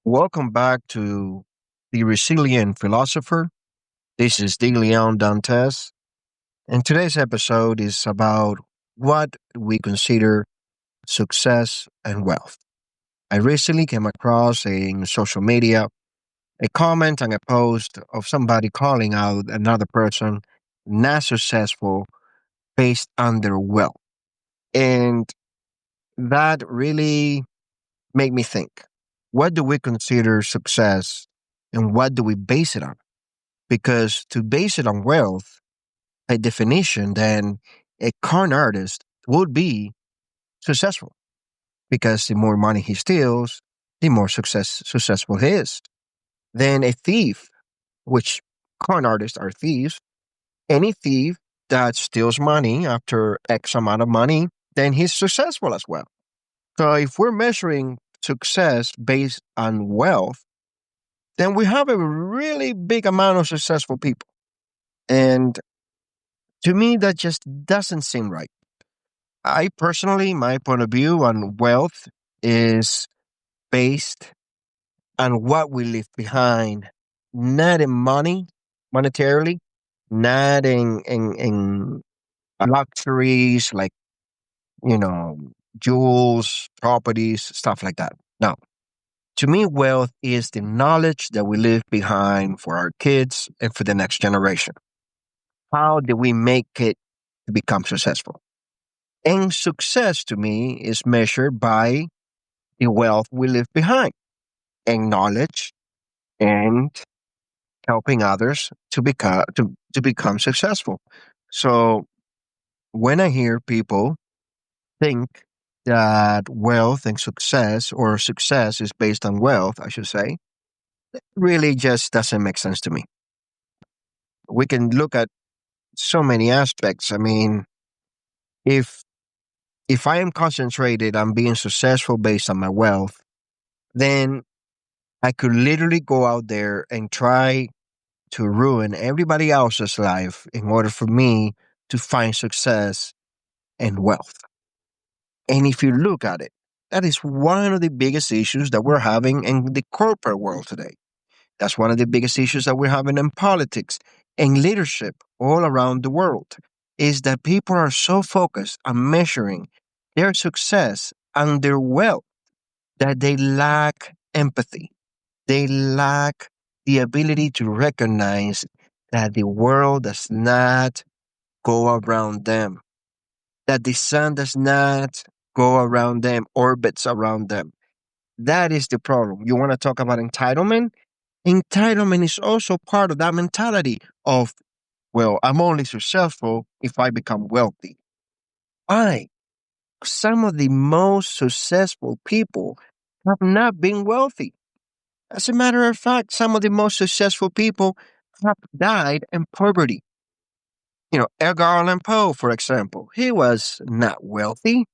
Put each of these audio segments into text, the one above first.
Welcome back to the Resilient Philosopher. This is the León Dantes, and today's episode is about what we consider success and wealth. I recently came across in social media a comment and a post of somebody calling out another person not successful based on their wealth. And that really made me think, what do we consider success and what do we base it on? Because to base it on wealth, by definition, then a con artist would be successful because the more money he steals, the more successful he is. Then a thief, which con artists are thieves, any thief that steals money after X amount of money, then he's successful as well. So if we're measuring success based on wealth, then we have a really big amount of successful people. And to me, that just doesn't seem right. I personally, my point of view on wealth is based on what we leave behind, not in money, monetarily, not in luxuries like, you know, jewels, properties, stuff like that. No. To me, wealth is the knowledge that we leave behind for our kids and for the next generation. How do we make it to become successful? And success to me is measured by the wealth we leave behind and knowledge and helping others to become successful. So when I hear people think that wealth and success or success is based on wealth, I should say, really just doesn't make sense to me. We can look at so many aspects. I mean, if if I am concentrated on being successful based on my wealth, then I could literally go out there and try to ruin everybody else's life in order for me to find success and wealth. And if you look at it, that is one of the biggest issues that we're having in the corporate world today. That's one of the biggest issues that we're having in politics and leadership all around the world is that people are so focused on measuring their success and their wealth that they lack empathy. They lack the ability to recognize that the world does not go around them, that the sun does not go around them, orbits around them. That is the problem. You want to talk about entitlement? Entitlement is also part of that mentality of, well, I'm only successful if I become wealthy. Why? Some of the most successful people have not been wealthy. As a matter of fact, some of the most successful people have died in poverty. You know, Edgar Allan Poe, for example, he was not wealthy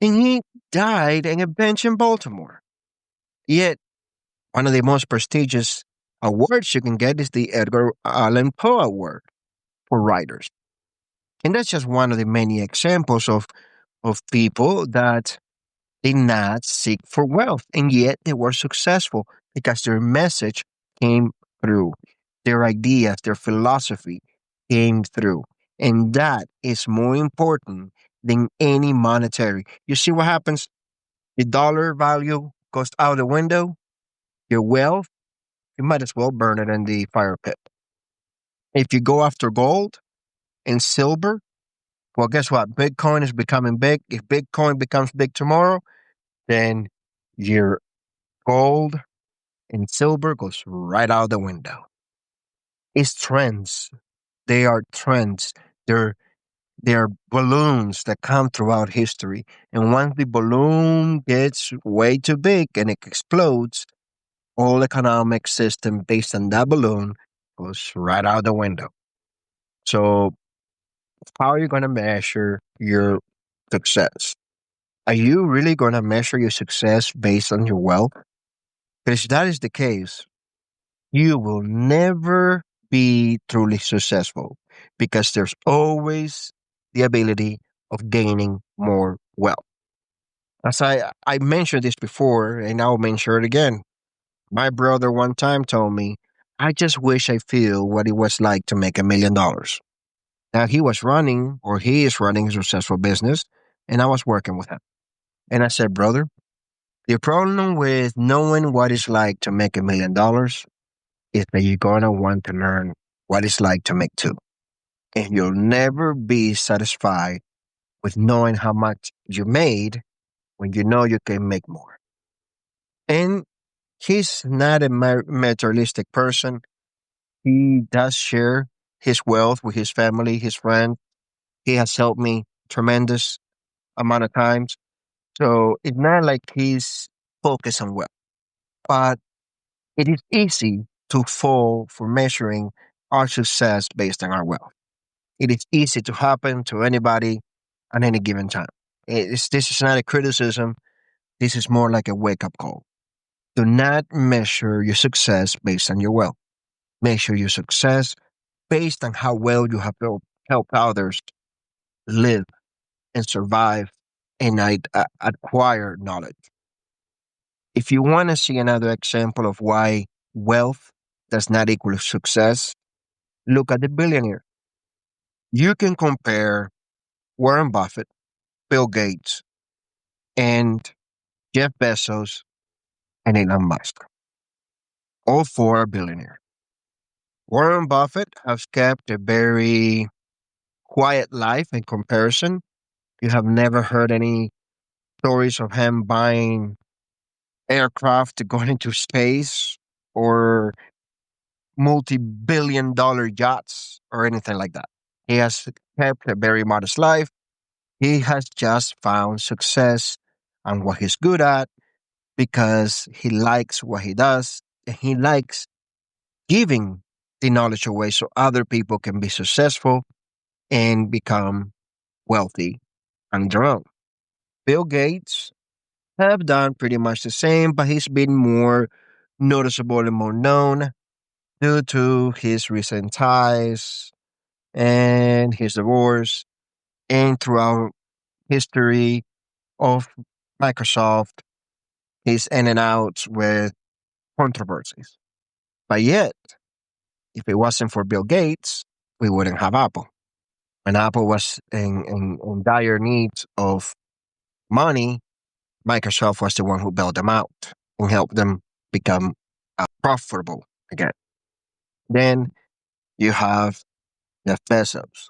and he died in a bench in Baltimore. Yet, one of the most prestigious awards you can get is the Edgar Allan Poe Award for writers. And that's just one of the many examples of people that did not seek for wealth, and yet they were successful because their message came through, their ideas, their philosophy came through. And that is more important than any monetary. You see what happens? The dollar value goes out the window, your wealth, you might as well burn it in the fire pit. If you go after gold and silver, well, guess what? Bitcoin is becoming big. If Bitcoin becomes big tomorrow, then your gold and silver goes right out the window. It's trends. They are trends. They're they're balloons that come throughout history. And once the balloon gets way too big and it explodes, all economic system based on that balloon goes right out the window. So how are you going to measure your success? Are you really going to measure your success based on your wealth? Because if that is the case, you will never be truly successful because there's always the ability of gaining more wealth. As I mentioned this before, and I'll mention it again. My brother one time told me, I just wish I feel what it was like to make $1 million. Now he was running, or he is running a successful business, and I was working with him. And I said, brother, the problem with knowing what it's like to make $1 million is that you're gonna want to learn what it's like to make two. And you'll never be satisfied with knowing how much you made when you know you can make more. And he's not a materialistic person. He does share his wealth with his family, his friends. He has helped me tremendous amount of times. So it's not like he's focused on wealth, but it is easy to fall for measuring our success based on our wealth. It is easy to happen to anybody at any given time. This is not a criticism. This is more like a wake up call. Do not measure your success based on your wealth. Measure your success based on how well you have helped others live and survive and acquire knowledge. If you want to see another example of why wealth does not equal success, look at the billionaire. You can compare Warren Buffett, Bill Gates, and Jeff Bezos and Elon Musk. All four are billionaires. Warren Buffett has kept a very quiet life in comparison. You have never heard any stories of him buying aircraft to go into space or multi-billion-dollar yachts or anything like that. He has kept a very modest life. He has just found success on what he's good at because he likes what he does and he likes giving the knowledge away so other people can be successful and become wealthy on their own. Bill Gates have done pretty much the same, but he's been more noticeable and more known due to his recent ties and his divorce and throughout history of Microsoft, his in and outs with controversies. But yet, if it wasn't for Bill Gates, we wouldn't have Apple. When Apple was in dire needs of money, Microsoft was the one who bailed them out and helped them become profitable again. Then you have Jeff Bezos.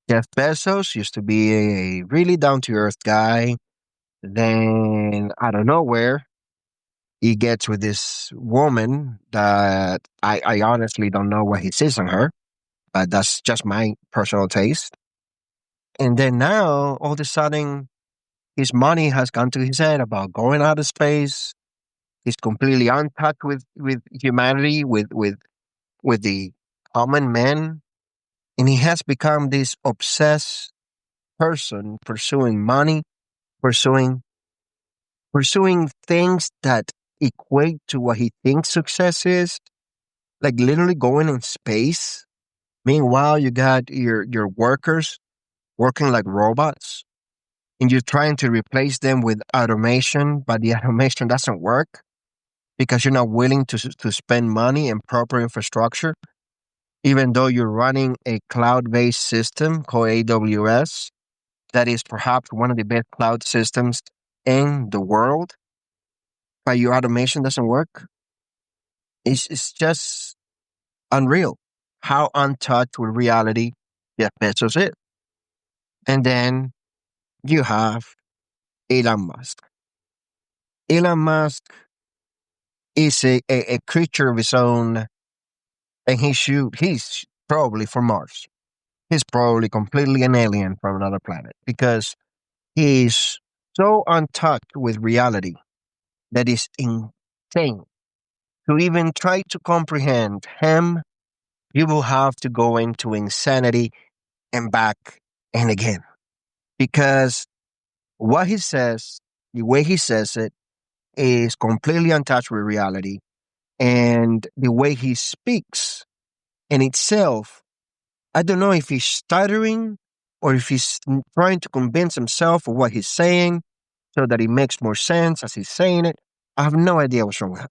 Jeff Bezos used to be a really down to earth guy. Then, out of nowhere, he gets with this woman that I honestly don't know what he sees on her, but that's just my personal taste. And then now, all of a sudden, his money has gone to his head about going out of space. He's completely untouched with humanity, with the common man. And he has become this obsessed person pursuing money, pursuing pursuing things that equate to what he thinks success is, like literally going in space. Meanwhile, you got your workers working like robots, and you're trying to replace them with automation, but the automation doesn't work because you're not willing to spend money and proper infrastructure, even though you're running a cloud-based system called AWS that is perhaps one of the best cloud systems in the world, but your automation doesn't work. It's just unreal how untouched with reality Jeff Bezos is. And then you have Elon Musk. Elon Musk is a creature of his own, and he's probably from Mars. He's probably completely an alien from another planet because he's so untouched with reality that is insane. To even try to comprehend him, you will have to go into insanity and back and again. Because what he says, the way he says it, is completely untouched with reality. And the way he speaks in itself, I don't know if he's stuttering or if he's trying to convince himself of what he's saying so that it makes more sense as he's saying it. I have no idea what's wrong with him.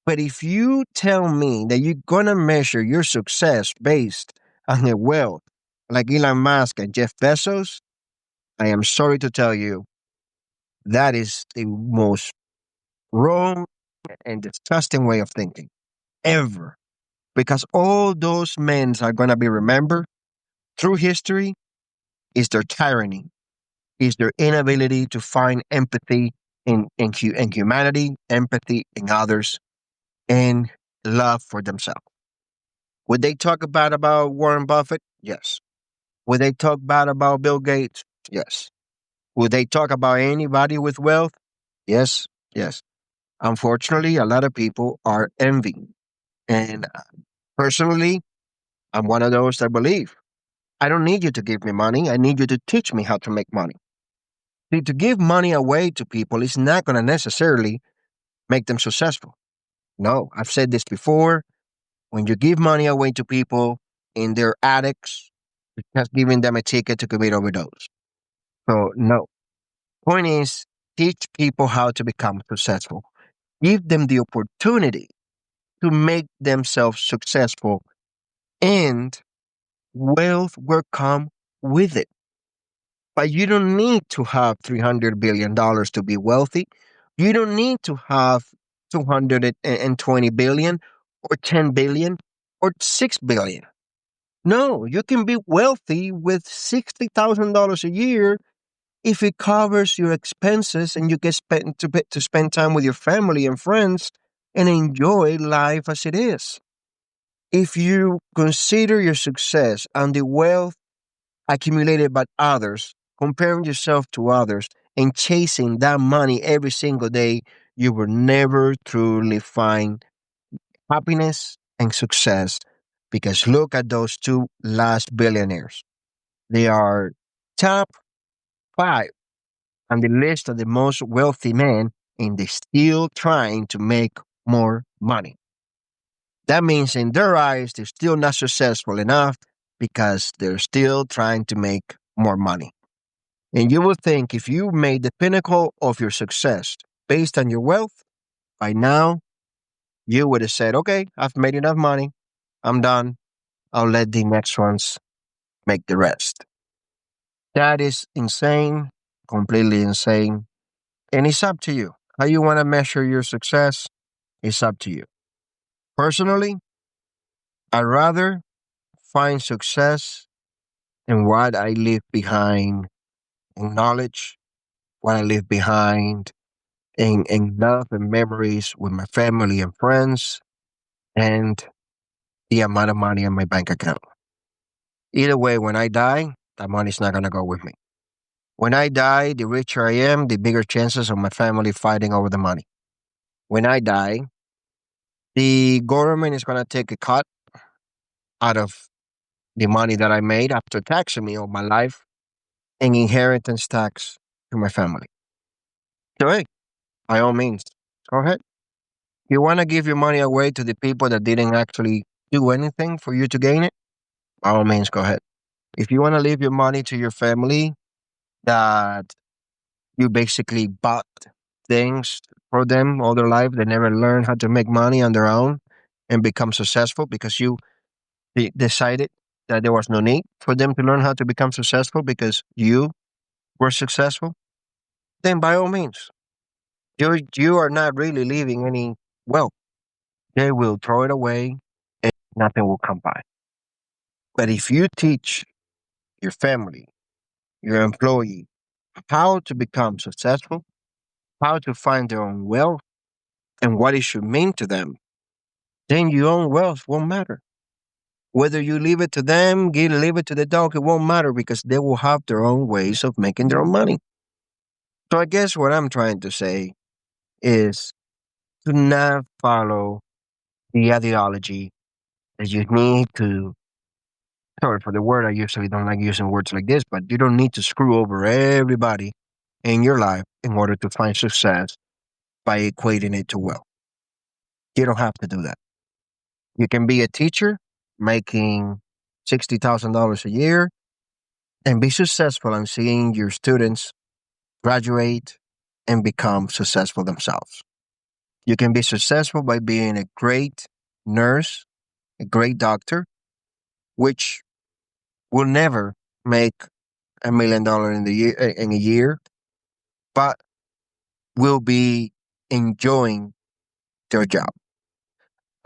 But if you tell me that you're going to measure your success based on your wealth, like Elon Musk and Jeff Bezos, I am sorry to tell you that is the most wrong and disgusting way of thinking ever. Because all those men are going to be remembered through history is their tyranny, is their inability to find empathy in humanity, empathy in others, and love for themselves. Would they talk about Warren Buffett? Yes. Would they talk bad about Bill Gates? Yes. Would they talk about anybody with wealth? Yes. Yes. Unfortunately, a lot of people are envying. And personally, I'm one of those that believe I don't need you to give me money. I need you to teach me how to make money. See, to give money away to people is not going to necessarily make them successful. No, I've said this before. When you give money away to people and they're addicts, it's just giving them a ticket to commit overdose. So, no. Point is, teach people how to become successful. Give them the opportunity to make themselves successful, and wealth will come with it. But you don't need to have $300 billion to be wealthy. You don't need to have 220 billion or 10 billion or 6 billion. No, you can be wealthy with $60,000 a year if it covers your expenses and you can to spend time with your family and friends and enjoy life as it is. If you consider your success and the wealth accumulated by others, comparing yourself to others, and chasing that money every single day, you will never truly find happiness and success. Because look at those two last billionaires. They are top five on the list of the most wealthy men, and they're still trying to make more money. That means in their eyes, they're still not successful enough because they're still trying to make more money. And you would think if you made the pinnacle of your success based on your wealth, by now you would have said, okay, I've made enough money. I'm done. I'll let the next ones make the rest. That is insane, completely insane. And it's up to you. How you want to measure your success is up to you. Personally, I'd rather find success in what I leave behind in knowledge, what I leave behind in love and memories with my family and friends, and the amount of money in my bank account. Either way, when I die, that money's not going to go with me. When I die, the richer I am, the bigger chances of my family fighting over the money. When I die, the government is going to take a cut out of the money that I made after taxing me all my life and inheritance tax to my family. So, hey, by all means, go ahead. You want to give your money away to the people that didn't actually do anything for you to gain it? By all means, go ahead. If you want to leave your money to your family that you basically bought things for them all their life, they never learned how to make money on their own and become successful because you decided that there was no need for them to learn how to become successful because you were successful, then by all means, you are not really leaving any wealth. They will throw it away and nothing will come by. But if you teach your family, your employee, how to become successful, how to find their own wealth, and what it should mean to them, then your own wealth won't matter. Whether you leave it to them, leave it to the dog, it won't matter because they will have their own ways of making their own money. So I guess what I'm trying to say is to not follow the ideology that you need to, sorry for the word, I usually don't like using words like this, but you don't need to screw over everybody in your life in order to find success by equating it to wealth. You don't have to do that. You can be a teacher making $60,000 a year and be successful in seeing your students graduate and become successful themselves. You can be successful by being a great nurse, a great doctor, which will never make $1 million in a year, but will be enjoying their job.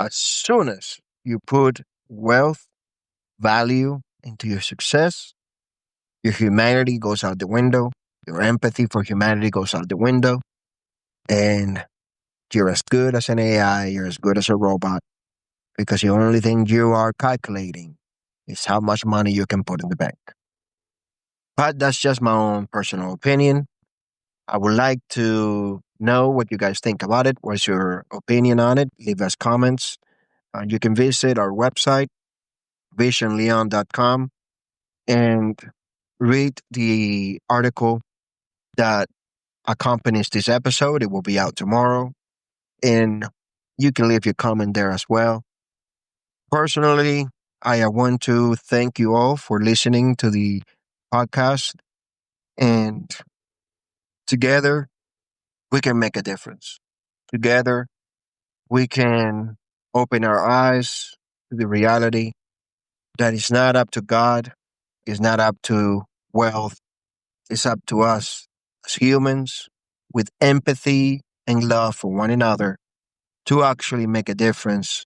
As soon as you put wealth, value into your success, your humanity goes out the window, your empathy for humanity goes out the window, and you're as good as an AI, you're as good as a robot, because the only thing you are calculating is how much money you can put in the bank. But that's just my own personal opinion. I would like to know what you guys think about it. What's your opinion on it? Leave us comments. You can visit our website, visionleon.com, and read the article that accompanies this episode. It will be out tomorrow. And you can leave your comment there as well. Personally, I want to thank you all for listening to the podcast. And together, we can make a difference. Together, we can open our eyes to the reality that it's not up to God, it's not up to wealth, it's up to us as humans with empathy and love for one another to actually make a difference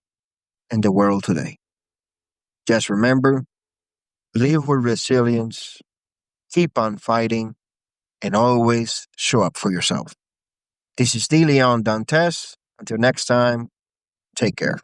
in the world today. Just remember, live with resilience, keep on fighting, and always show up for yourself. This is León Dantes. Until next time, take care.